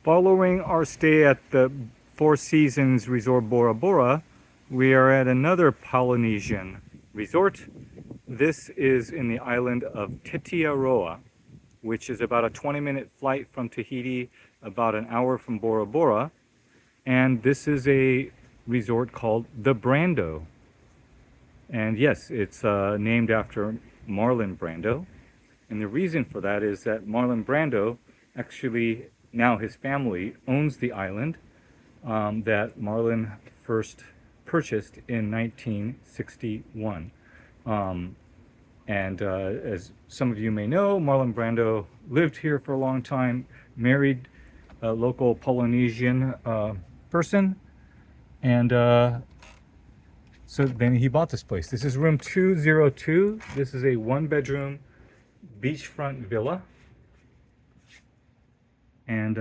Following our stay at the Four Seasons Resort Bora Bora, we are at another Polynesian resort. This is in the island of Tetiaroa, which is about a 20-minute flight from Tahiti, about an hour from Bora Bora. And this is a resort called the Brando. And yes, it's named after Marlon Brando. And the reason for that is that Marlon Brando actually, now his family owns the island that Marlon first purchased in 1961. As some of you may know, Marlon Brando lived here for a long time, married a local Polynesian person, and so then he bought this place. This is room 202. This is a one-bedroom beachfront villa, and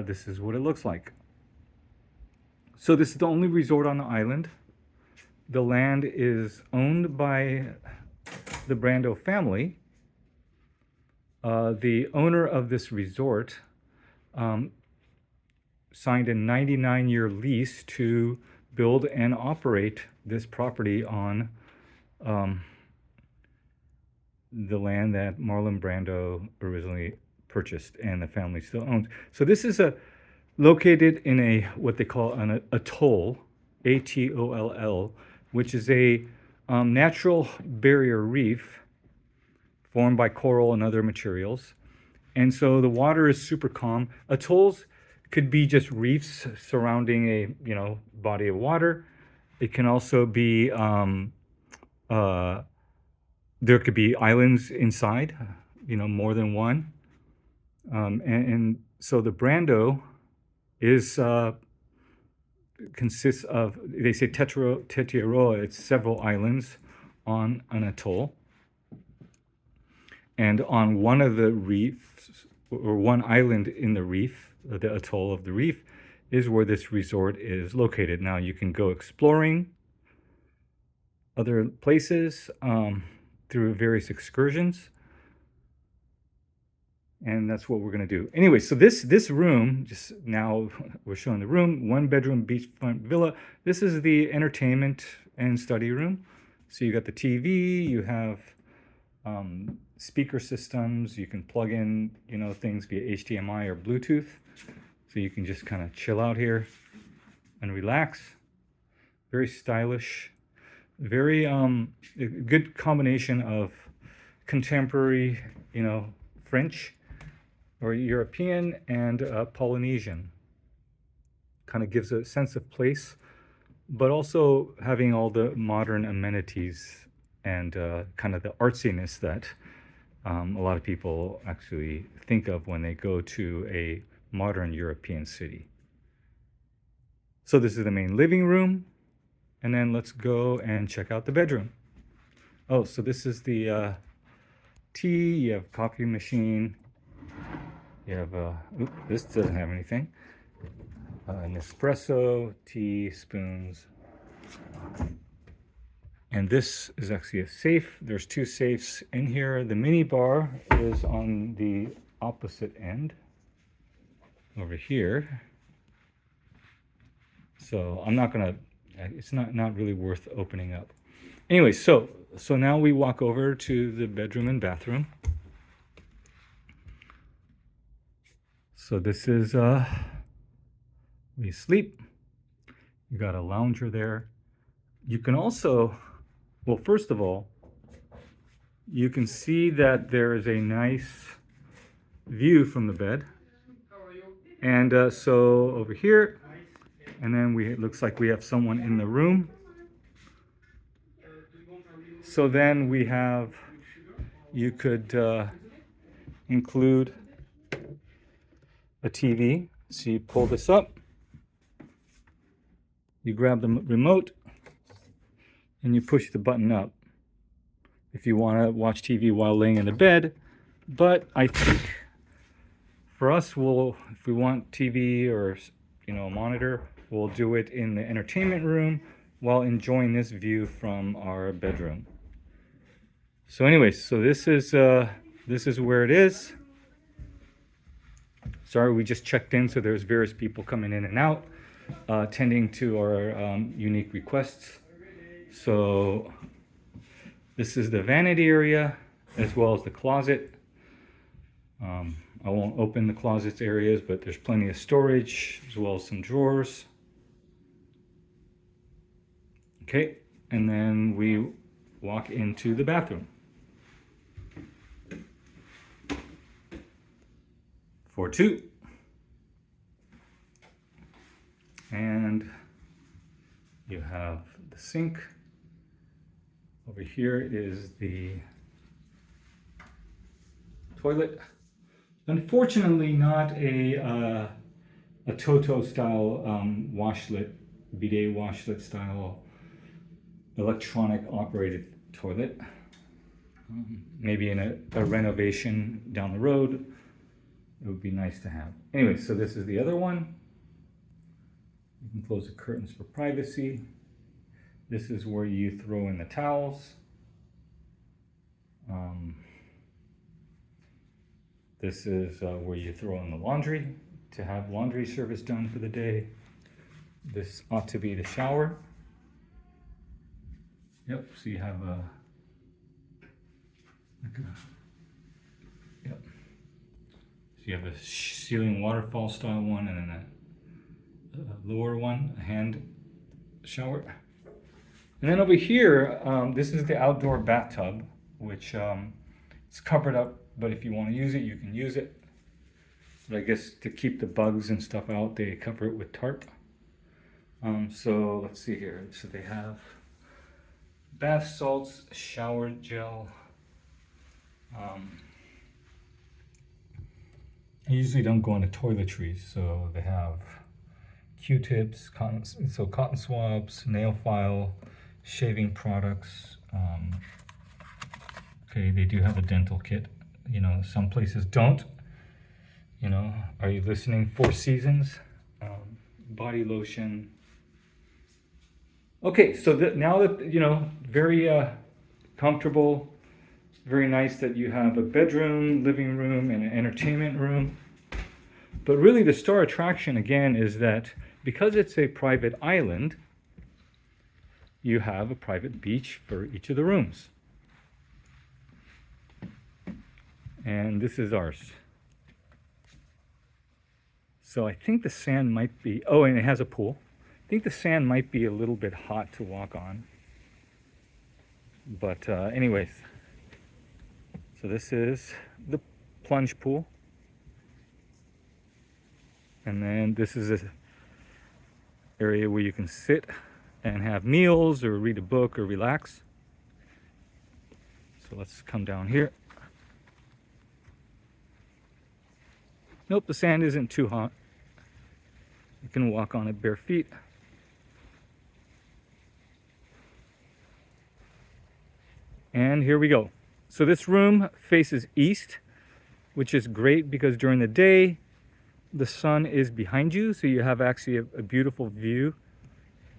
this is what it looks like. So this is the only resort on the island. The land is owned by the Brando family. The owner of this resort signed a 99-year lease to build and operate this property on the land that Marlon Brando originally purchased and the family still owns. So this is located in a what they call an atoll, ATOLL, which is a natural barrier reef formed by coral and other materials. And so the water is super calm. Atolls could be just reefs surrounding a body of water. It can also be there could be islands inside, more than one. And so the Brando is consists of, they say Tetiaroa, it's several islands on an atoll. And on one of the reefs, or one island in the reef, the atoll of the reef, is where this resort is located. Now you can go exploring other places through various excursions. And that's what we're going to do. Anyway, so this room, just now we're showing the room, one bedroom beachfront villa. This is the entertainment and study room. So you got the TV, you have speaker systems, you can plug in, things via HDMI or Bluetooth. So you can just kind of chill out here and relax. Very stylish, very good combination of contemporary, French or European and Polynesian. Kind of gives a sense of place, but also having all the modern amenities and kind of the artsiness that a lot of people actually think of when they go to a modern European city. So this is the main living room, and then let's go and check out the bedroom. Oh, so this is the tea. You have coffee machine. You have this doesn't have anything. An espresso, tea, spoons. And this is actually a safe. There's two safes in here. The mini bar is on the opposite end over here. So I'm not gonna, it's not really worth opening up. Anyway, so now we walk over to the bedroom and bathroom. So this is where you sleep. You got a lounger there. You can also, well, first of all, you can see that there is a nice view from the bed. And so over here, and then it looks like we have someone in the room. So then we have, you could include a TV. So you pull this up, you grab the remote, and you push the button up if you want to watch TV while laying in the bed. But I think for us, if we want TV or a monitor, we'll do it in the entertainment room while enjoying this view from our bedroom. So anyways, so this is where it is. Sorry, we just checked in, so there's various people coming in and out, tending to our unique requests. So this is the vanity area as well as the closet. I won't open the closets areas, but there's plenty of storage as well as some drawers. Okay, and then we walk into the bathroom. For two. And you have the sink. Over here is the toilet. Unfortunately, not a Toto style washlet, bidet washlet style electronic operated toilet. Maybe in a renovation down the road, it would be nice to have. Anyway, so this is the other one. You can close the curtains for privacy. This is where you throw in the towels. This is where you throw in the laundry to have laundry service done for the day. This ought to be the shower. Yep, so you have yep. So you have a ceiling waterfall style one and then a lower one, a hand shower. And then over here, this is the outdoor bathtub, which it's covered up, but if you want to use it, you can use it. But I guess to keep the bugs and stuff out, they cover it with tarp. So let's see here. So they have bath salts, shower gel. I usually don't go into toiletries, so they have Q-tips, cotton swabs, nail file, shaving products. Okay, they do have a dental kit. You know, some places don't. You know, are you listening? Four Seasons, body lotion. Okay, so now that, you know, very comfortable, very nice that you have a bedroom, living room, and an entertainment room. But really the star attraction, again, is that because it's a private island, you have a private beach for each of the rooms. And this is ours. So I think the sand might be, oh, and it has a pool. I think the sand might be a little bit hot to walk on. But anyways, so this is the plunge pool. And then this is an area where you can sit and have meals or read a book or relax. So let's come down here. Nope, the sand isn't too hot. You can walk on it bare feet. And here we go. So this room faces east, which is great because during the day, the sun is behind you, so you have actually a beautiful view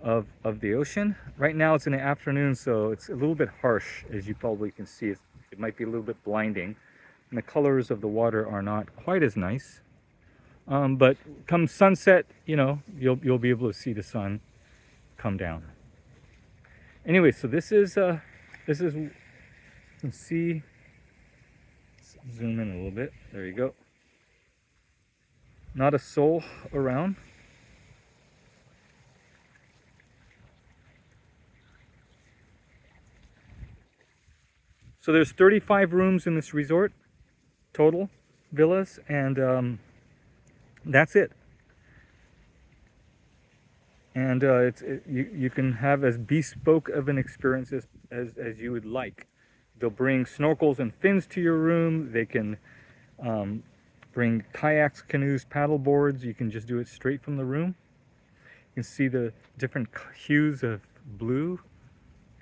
of the ocean. Right now it's in the afternoon, so it's a little bit harsh, as you probably can see. It might be a little bit blinding, and the colors of the water are not quite as nice. But come sunset, you know, you'll be able to see the sun come down. Anyway, so this is you can see. Let's zoom in a little bit. There you go. Not a soul around. So there's 35 rooms in this resort, total villas, and that's it. And you can have as bespoke of an experience as you would like. They'll bring snorkels and fins to your room. They can bring kayaks, canoes, paddle boards. You can just do it straight from the room. You can see the different hues of blue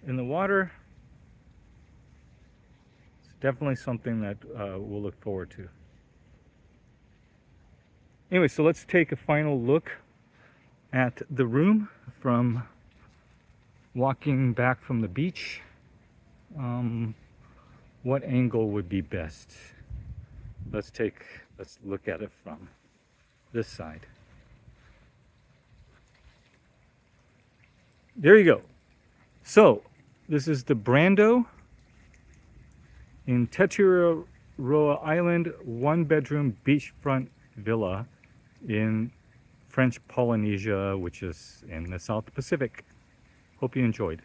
in the water. It's definitely something that we'll look forward to. Anyway, so let's take a final look at the room from walking back from the beach. What angle would be best? Let's look at it from this side. There you go. So this is the Brando in Tetiaroa Island, 1-bedroom beachfront villa in French Polynesia, which is in the South Pacific. Hope you enjoyed.